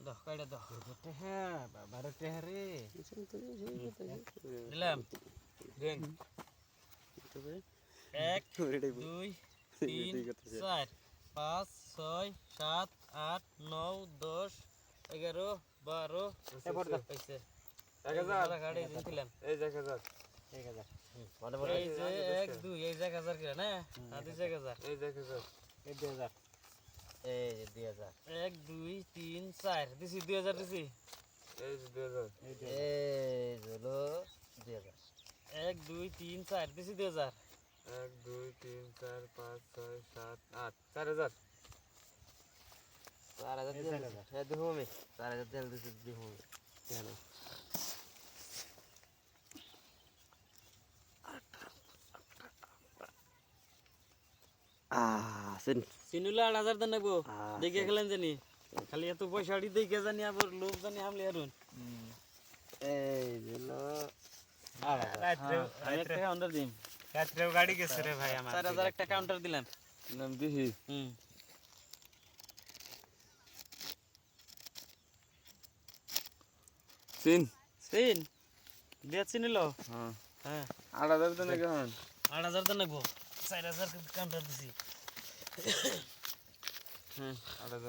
দাও কাইটা দাও হ্যাঁ বারো টেহা রে দিলাম এক দুই তিন চার পাঁচ ছয় সাত আট নয় 10 11 12 হয়েছে 1000 দিলাম এই যে 1000 এই যে 1 2 এই যে 1000 করে না আর দিছে 1000 এই যে 1000 এই 2000 এই 2000 1 2 3 4 দিছি 2000 দিছি এই যে 2000 এই হলো 2000 1 2 3 4 দিছি 2000 1 2 3 4 5 6 7 8 4000 4000 দিছি হ্যাঁ দেখো আমি 4000 তেল দিছি দেখো কেন সিনুলা 8000 দেন নাকবো দেখে খেলেন জানি খালি এত পয়সাটি দেখে জানি আবার লোক জানি হামলে আরুন এই দিলো আমি একটা কাউন্টার দিম রাত্রেও গাড়ি গেছে রে ভাই আমার 4000 একটা কাউন্টার দিলাম নাম দিহি সিন সিন দিয়াছি নিলো হ্যাঁ হ্যাঁ 8000 দেন কেমন 8000 দেন নাকবো 4000 কাউন্টার দিছি 8000